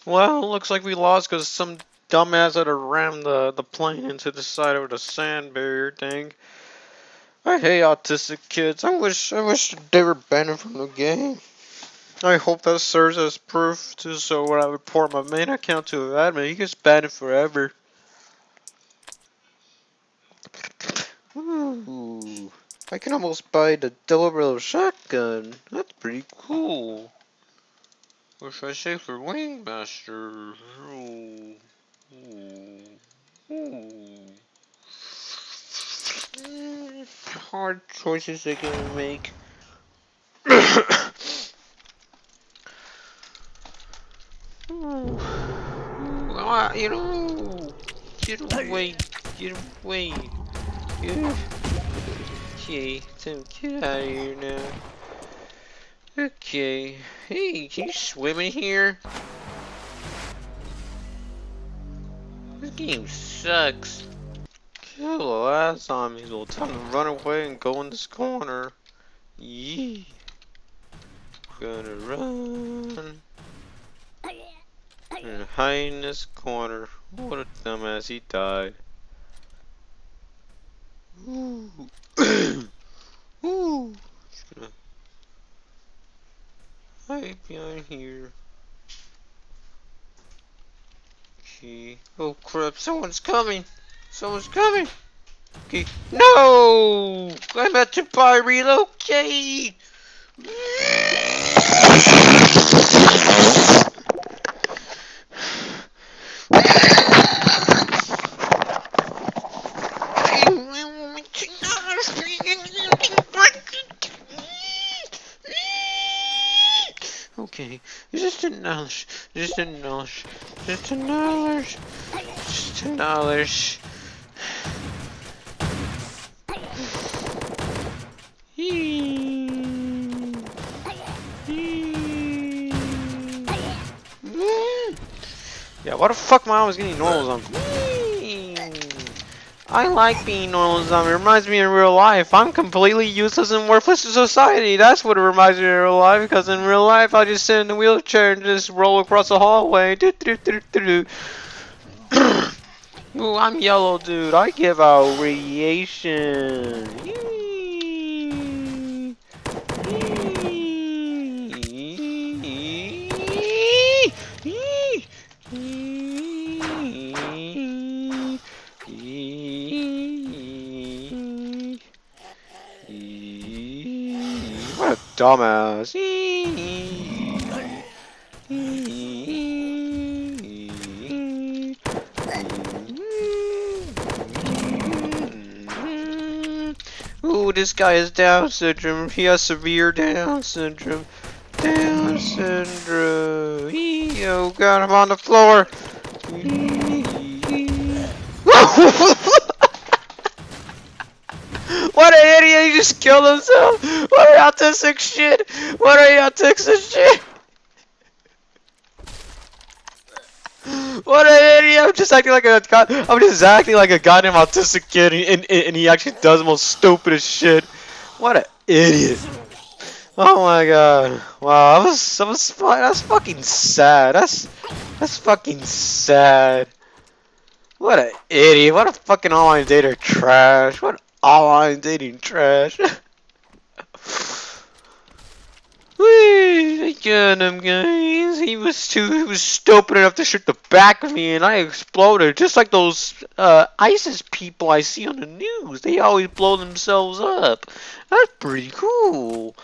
Well, looks like we lost because some dumbass had to ram the plane into the side of the sand barrier thing. I hate autistic kids. I wish they were banned from the game. I hope that serves as proof to so when I report my main account to the admin, he gets banned forever. Ooh, I can almost buy the double-barrel shotgun. That's pretty cool. What should I say for Wingmaster? Ooh. Ooh. Ooh. Hard choices I can make. Ooh. You know, get away, get away. Okay, so get out of here now. Okay, hey, can you swim in here? This game sucks. Kill the last zombies. Well, time to run away and go in this corner. Yee. Gonna run. And hide in this corner. What a dumbass, he died. Ooh. Ooh. Just gonna hide behind here. Okay. Oh crap, someone's coming! Someone's coming! Okay. No! I'm about to buy relocate! Okay, just $10, just $10, just $10, just $10. Yeah, what the fuck my was getting normal zombie? I like being normal zombie. It reminds me of real life. I'm completely useless and worthless to society. That's what it reminds me of real life. Because in real life, I just sit in the wheelchair and just roll across the hallway. Ooh, I'm yellow, dude. I give out radiation. What a dumbass. Ooh, this guy has Down syndrome. He has severe Down syndrome. Down syndrome. Oh god, I'm on the floor. What an idiot, he just killed himself! What an autistic shit! What an autistic shit! What an idiot! I'm just acting like a goddamn autistic kid and he actually does the most stupidest shit. What an idiot. Oh my god. Wow, that's fucking sad. That's fucking sad. What an idiot. What a fucking online dater trash. What online dating trash. Whee! I got him, guys. He was stupid enough to shoot the back of me, and I exploded, just like those ISIS people I see on the news. They always blow themselves up. That's pretty cool.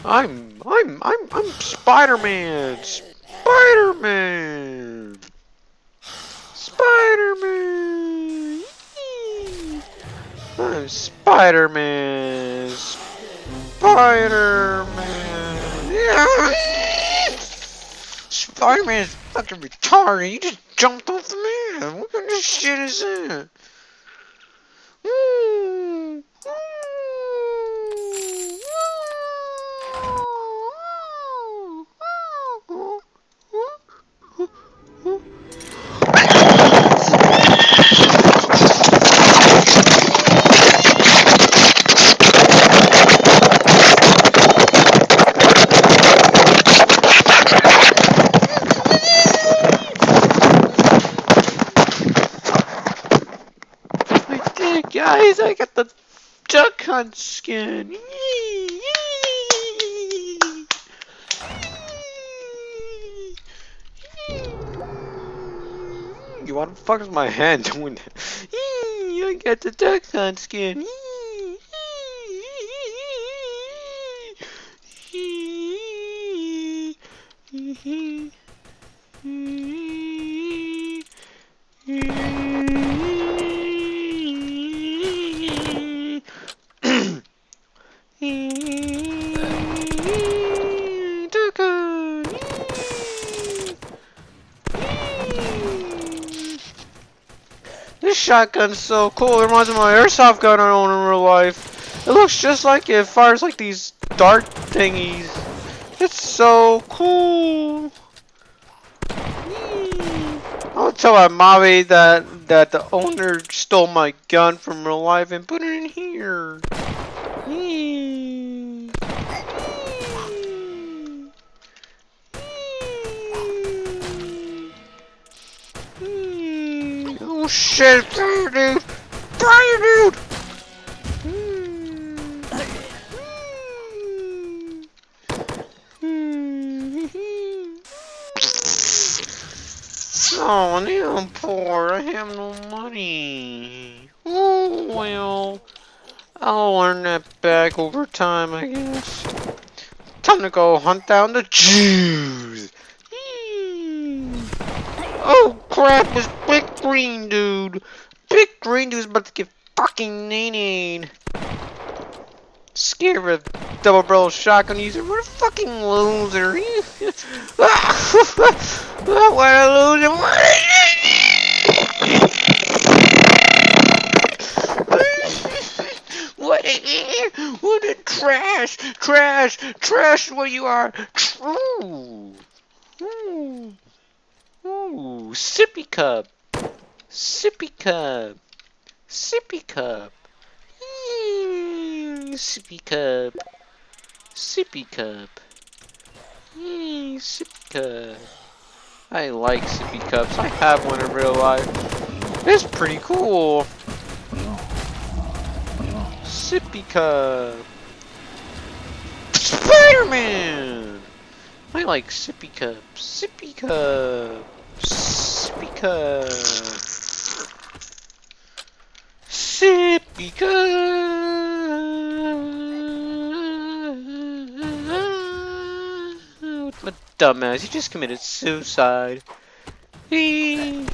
I'm Spider-Man. Spider-Man. Spider-Man. I'm Spider-Man. Spider-Man. Spider-Man is fucking retarded. You just jumped off the man. What kind of shit is that? Hey guys, I got the Duck Hunt skin. You want to fuck with my hand doing that? I got the Duck Hunt skin. This shotgun's so cool. It reminds me of my airsoft gun I own in real life. It looks just like it fires like these dart thingies. It's so cool. I'll tell my mommy that the owner stole my gun from real life and put it in here. Oh shit! Fire dude! Fire dude! Oh, now I'm poor. I have no money. Oh well, I'll earn that back over time, I guess. Time to go hunt down the Jews. Oh crap! This big green dude. Big green dude's about to get fucking named. Scared of double barrel shotgun user. What a fucking loser. What a loser. What a trash. Trash what you are. Ooh. Ooh. Sippy cup. Sippy cup. Sippy cup. Sippy cup. Sippy cup. Sippy cup. I like sippy cups. I have one in real life. It's pretty cool. Sippy cup. Spider-Man. I like sippy cup. Sippy cup. Sippy cup. Sippy cup. What a dumbass. He just committed suicide. Hey,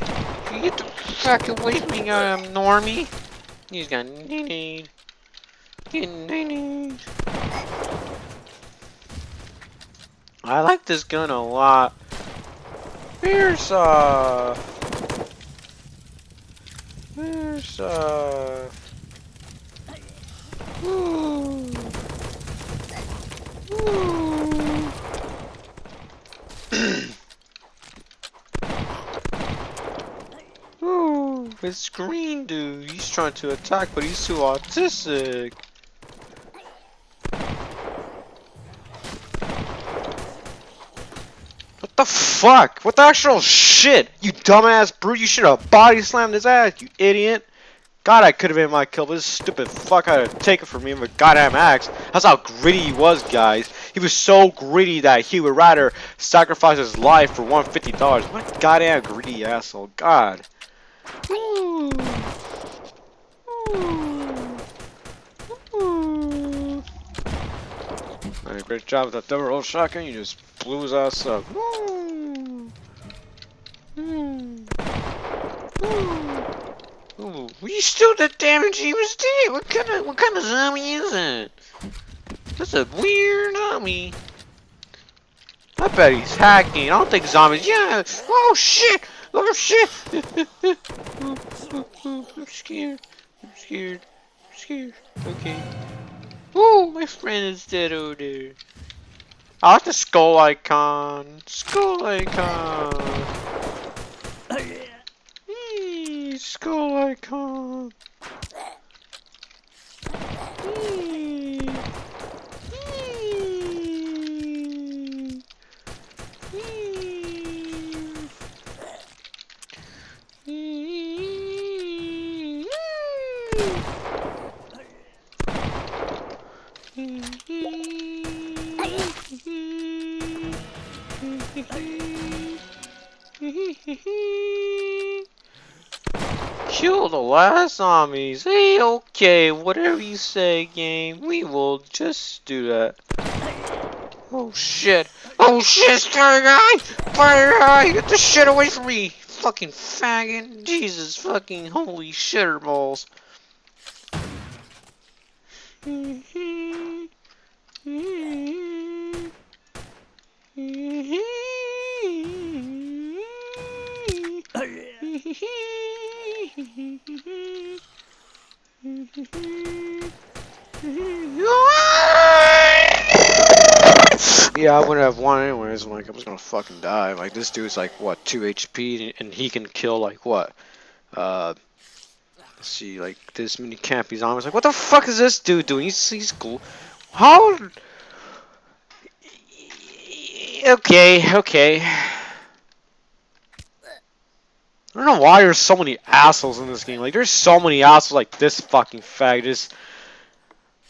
get the fuck away from me, normie. He's got need. I like this gun a lot. Airsoft. Ooh. Ooh, it's green dude. He's trying to attack, but he's too autistic. What the fuck? What the actual shit? You dumbass brute, you should have body slammed his ass, you idiot. God, I could have been my kill, but this stupid fuck had to take it from me with a goddamn axe. That's how greedy he was, guys. He was so greedy that he would rather sacrifice his life for $150. What goddamn greedy asshole. God. Ooh. Great job with that double barrel shotgun. You just blew his ass up. Ooh, you still the damage he was doing. What kind of zombie is it? That's a weird zombie. I bet he's hacking. I don't think zombies. Yeah. Oh shit. Oh shit. I'm scared. Okay. Ooh, my friend is dead over there. I like the skull icon. Skull icon. Skull icon. Kill the last zombies. Hey, okay, whatever you say, game. We will just do that. Oh shit! Oh shit! Fire guy! Fire guy! Get the shit away from me! Fucking faggot! Jesus fucking holy shitter balls! Yeah, I wouldn't have won anyways. I'm like, I was gonna fucking die. Like, this dude's like, what, 2 HP, and he can kill, like, what? Let's see, like, this many campy zombies. Like, what the fuck is this dude doing? He's cool. How? Okay, okay. I don't know why there's so many assholes in this game. Like, there's so many assholes like this fucking fag. Just,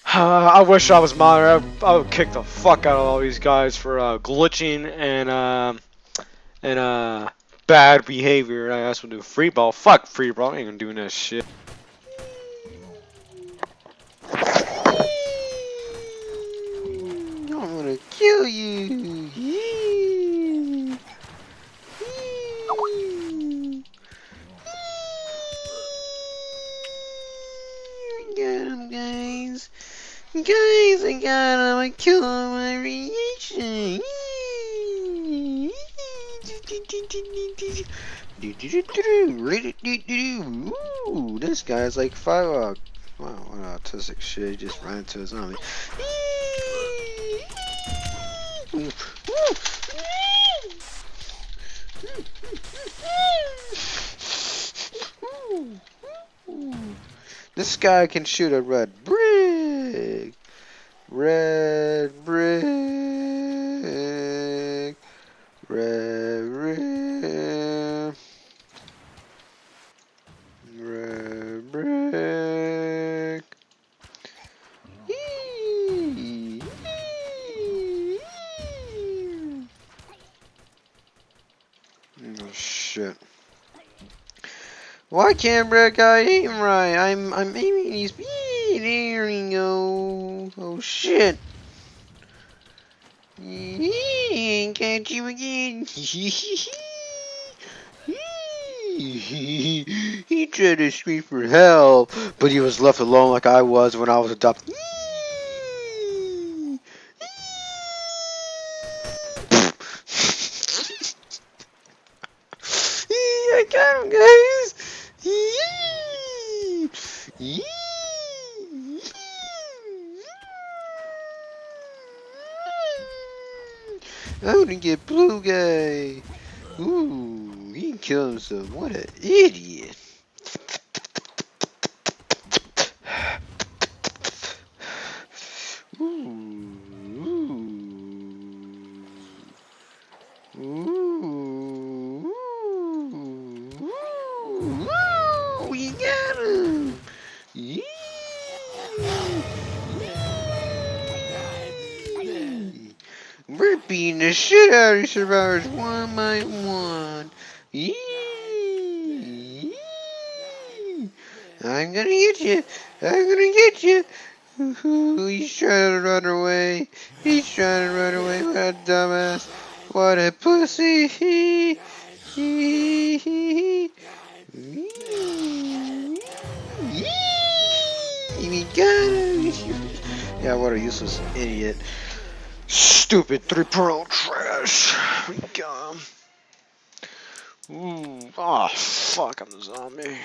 I wish I was modern. I would kick the fuck out of all these guys for glitching and bad behavior. I also do free ball. Fuck free ball. I ain't gonna doing that shit. I'm gonna kill you. Got him, guys. Guys, I got him. I killed my reaction. Ooh, this guy's like 5. Wow, what autistic shit. He just ran into a zombie. This guy can shoot a red brick. Red brick. Red brick. Red brick. Oh shit. Why can't Red guy aim right? I'm aiming these. There we go. Oh shit. Can't you again? He tried to scream for help, but he was left alone like I was when I was adopted. I got him, guys. I'm gonna get blue guy. Ooh, he can kill himself. What an idiot. Ooh. Ooh. Ooh. We got him. Yeah. We're beating the shit out of these survivors one by one. Yeah. I'm gonna get you. I'm gonna get you. He's trying to run away. He's trying to run away. What a dumbass. What a pussy. We got him. Yeah, what a useless idiot. Stupid 3-pearl trash. We got him. Ooh. Oh, fuck, I'm a zombie.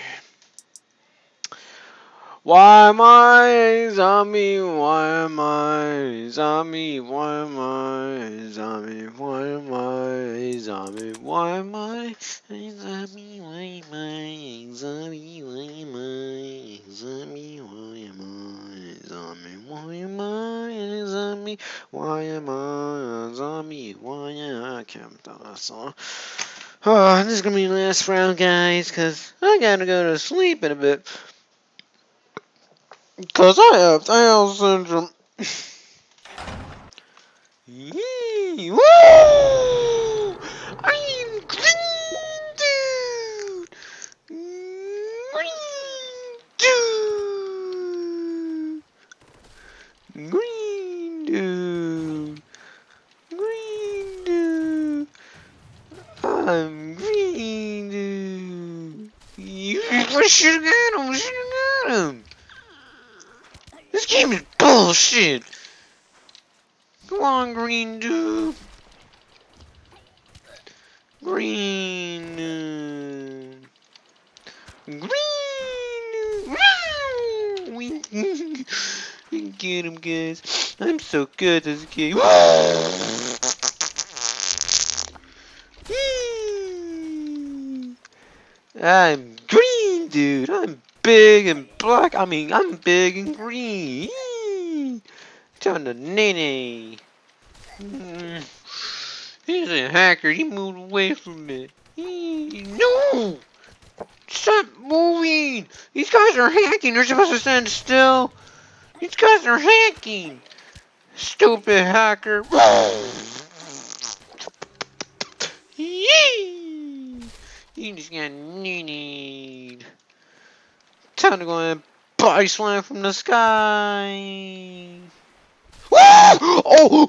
Why am I a zombie? Why am I a zombie? Why am I a zombie? Why am I a zombie? Why am I a zombie? Why am I a zombie? Why am I a zombie? Why am I a zombie? Why am I a zombie? Why am I a zombie? Why am I? I can't do that song. Oh, this is gonna be the last round, guys, cause I gotta go to sleep in a bit. Because I have Down syndrome. Yee, woo! I'm green dude! Green dude! Green dude! Green dude! I'm green dude! I should've got him! I should've got him! This game is bullshit! Come on, green dude! Green dude! Green! We get him, guys. I'm so good at this game. I'm green, dude. I'm big and black. I mean, I'm big and green. Turn to Nene. He's a hacker. He moved away from me. No! Stop moving! These guys are hacking. They're supposed to stand still. These guys are hacking. Stupid hacker. Yee! You just got need. Time to go and body slam from the sky. Oh!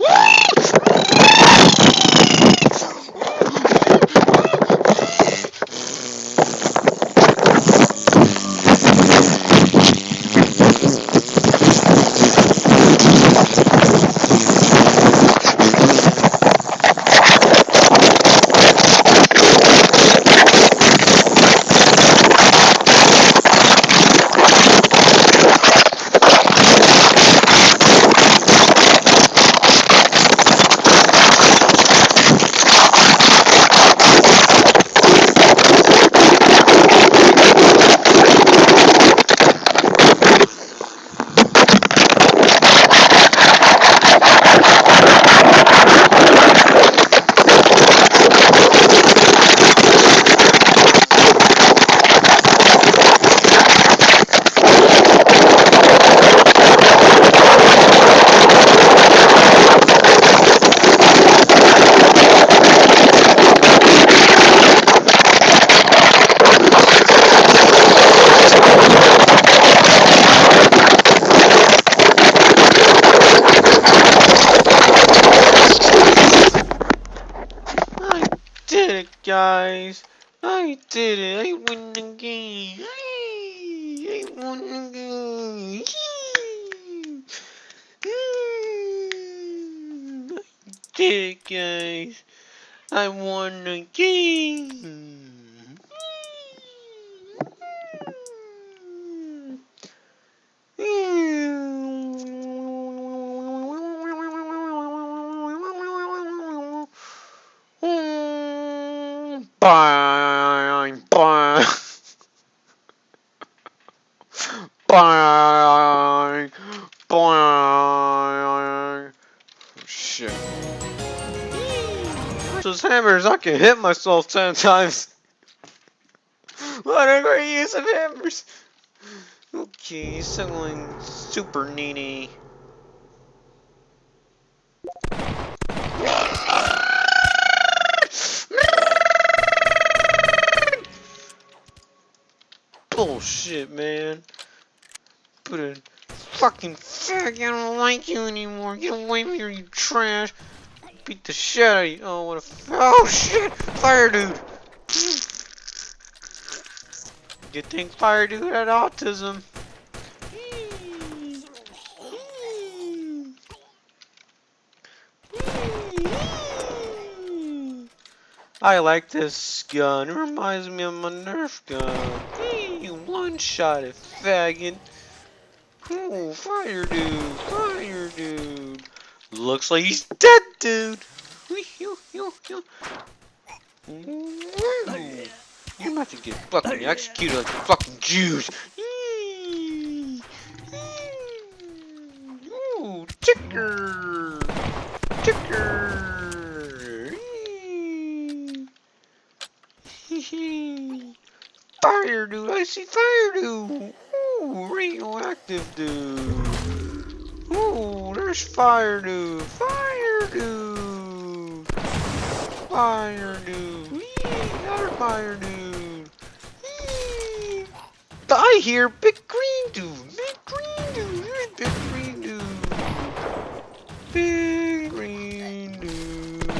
Guys, I did it. I won the game. I won the game. I did it, guys. I won the game. Bang, bang, bang, bang. Shit. Those hammers, I can hit myself 10 times. What a great use of hammers. Okay, someone super needy. Bullshit, man. Put a fucking fag, I don't like you anymore. Get away from here, you trash. Beat the shit out of you. Oh, what a. Oh, shit! Fire dude! Good thing Fire dude had autism. I like this gun. It reminds me of my Nerf gun. You one-shot it, faggot. Oh, Fire dude, Fire dude. Looks like he's dead, dude. You're about to get fucking executed like fucking Jews. Ooh, ticker, ticker. Fire dude, I see fire dude. Ooh, Ooh, radioactive dude. Ooh, there's fire dude. Fire dude. Fire dude. Whee, another fire dude. Whee. I hear big green dude. Big green dude. There's big green dude. Big green dude.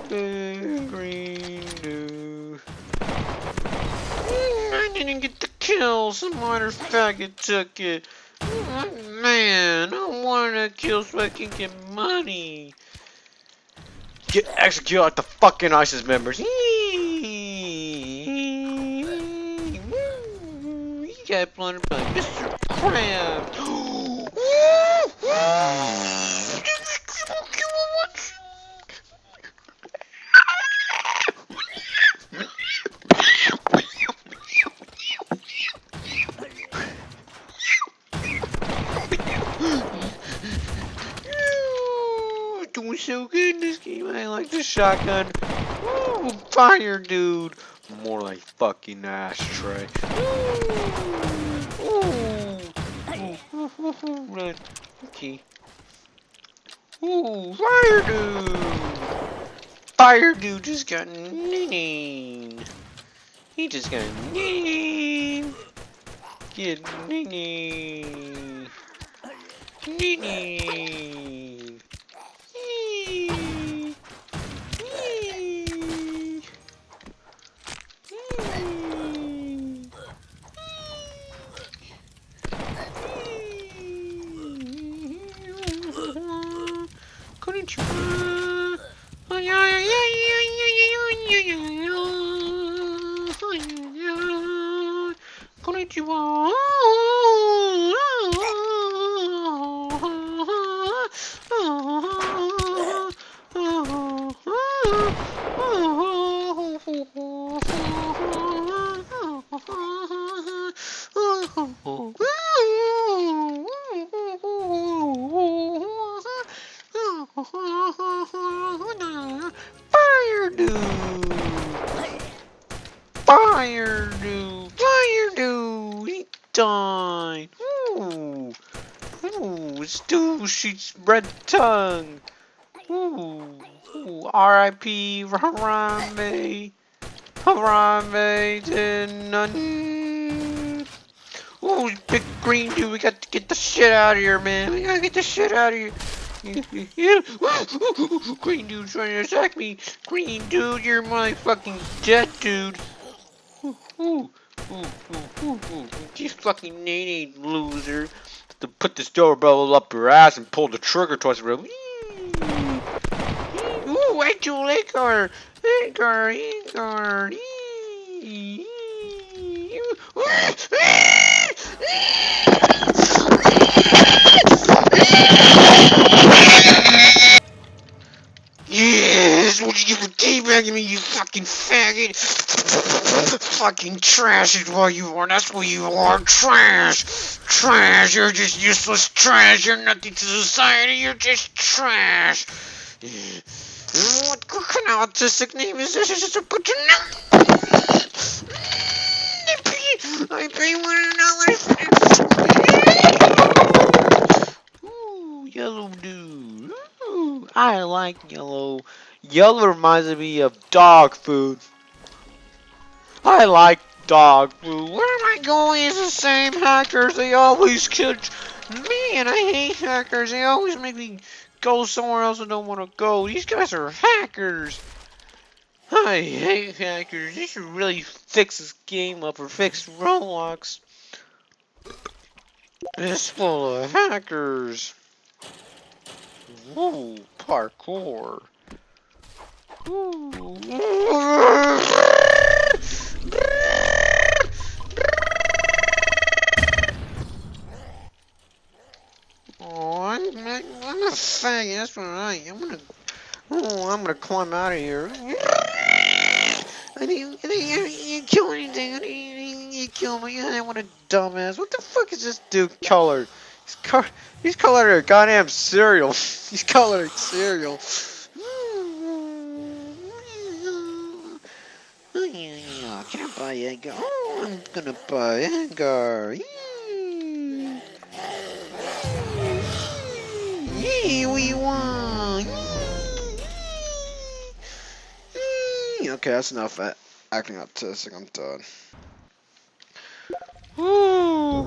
Big green dude. I didn't get the kill. Some minor faggot took it. Man, I wanted to kill so I can get money. Execute like the fucking ISIS members. You got blundered by Mr. Crab. Doing so good in this game. I like the shotgun. Ooh, fire dude. More like fucking ashtray. Run. Okay. Ooh, fire dude. Fire dude just got ning. He just got ning. Get ning. Ning. Fire dude! Fire dude! Fire dude! He died! Ooh! Ooh! Stu shoots red tongue! Ooh! Ooh! R.I.P. Harambe! Harambe to none! Ooh! Big green dude! We got to get the shit out of here, man! We gotta get the shit out of here! Green dude's trying to attack me. Green dude, you're my fucking dead dude. You fucking nay loser. To put this doorbell up your ass and pull the trigger twice. Ooh, I do Agar. Agar. Yes, what you for teabagging me, you fucking faggot? Fucking trash is what you are. That's what you are. Trash. Trash. You're just useless trash. You're nothing to society. You're just trash. What kind of autistic name is this? Is this a bunch of I pay $100. Ooh, yellow dude. Ooh, I like yellow. Yellow reminds me of dog food. I like dog food. Where am I going? It's the same hackers. They always catch me, and I hate hackers. They always make me go somewhere else I don't want to go. These guys are hackers. I hate hackers. They should really fix this game up or fix Roblox. It's full of hackers. Ooh, parkour. Ooh. Oh, I'm a faggot. That's what I am. I'm gonna climb out of here. I didn't kill anything. I didn't kill me. I want a dumbass. What the fuck is this dude colored? He's colored a goddamn cereal. He's colored cereal. Can I buy Edgar? Oh, I'm gonna buy Edgar. Yeah, we won. Okay, that's enough acting autistic. I'm done. Woo,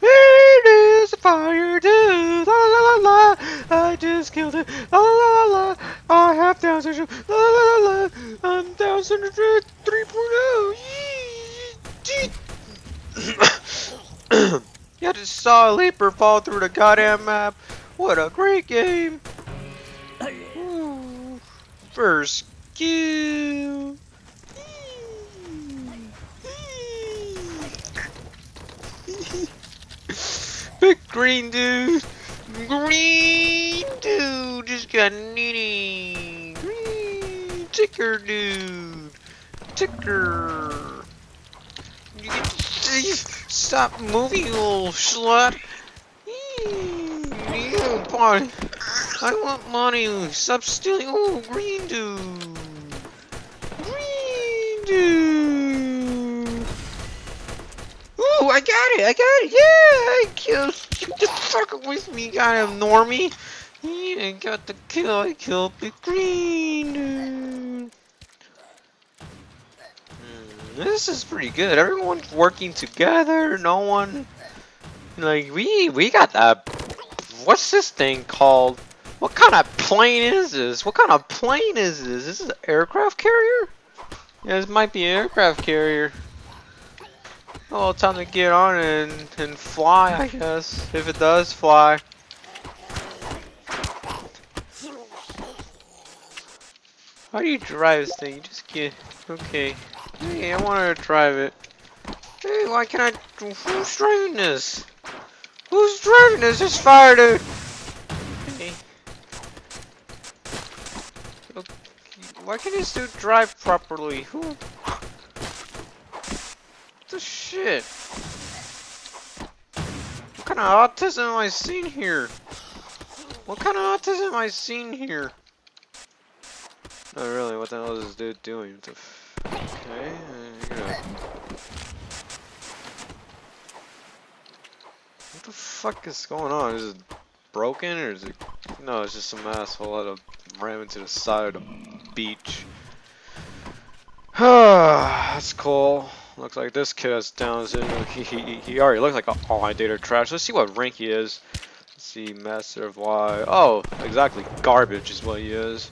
it is a fire too. La la la la. I just killed it. La la la la. I have Down syndrome. La la la la. I'm Down syndrome 3.0. Yeah, just saw a leaper fall through the goddamn map. What a great game. Ooh, first kill. Big green dude. Green dude just got nitty. Green ticker dude. Ticker. You can stop moving, you little slut. You party. I want money. Stop stealing. Oh, green dude. Green dude. Ooh, I got it. I got it. Yeah, I killed. Get the fuck away from me, goddamn normie. Yeah, I got the kill. I killed Big Green dude. This is pretty good. Everyone's working together. No one, like, we got that. What's this thing called? What kind of plane is this? What kind of plane is this? Is this an aircraft carrier? Yeah, this might be an aircraft carrier. Oh, time to get on and fly, I guess. If it does fly. How do you drive this thing? You just get... Okay. Hey, I want to drive it. Hey, why can't I... Who's driving this? Who's driving this? Just fire, dude. Hey. Okay. Why can't this dude drive properly? Who? What the shit? What kind of autism am I seeing here? What kind of autism am I seeing here? No, really, what the hell is this dude doing? What the okay, what the fuck is going on? Is it broken or is it... No, it's just some asshole that ran into the side of the beach. That's cool. Looks like this kid has Down syndrome. He already looks like all my data trash. Let's see what rank he is. Let's see, Master of Y. Oh, exactly, garbage is what he is.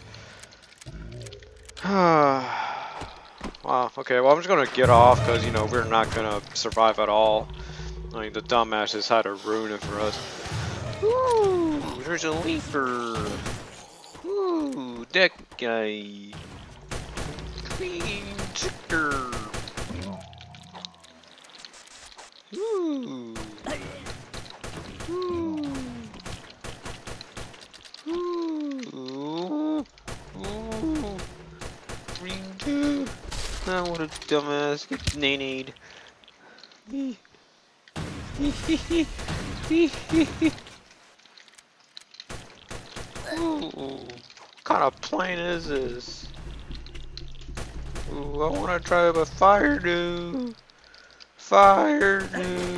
Wow, okay, well I'm just gonna get off because, you know, we're not gonna survive at all. I mean, the dumbasses had to ruin it for us. Ooh, there's a leaper. Ooh, that guy. Clean ticker. Ooh. Ooh. Ooh. Ooh. Green dude. Ah, what a dumbass. Get nannied. Ooh. What kind of plane is this? Ooh, I wanna drive a fire dude. Fire dude.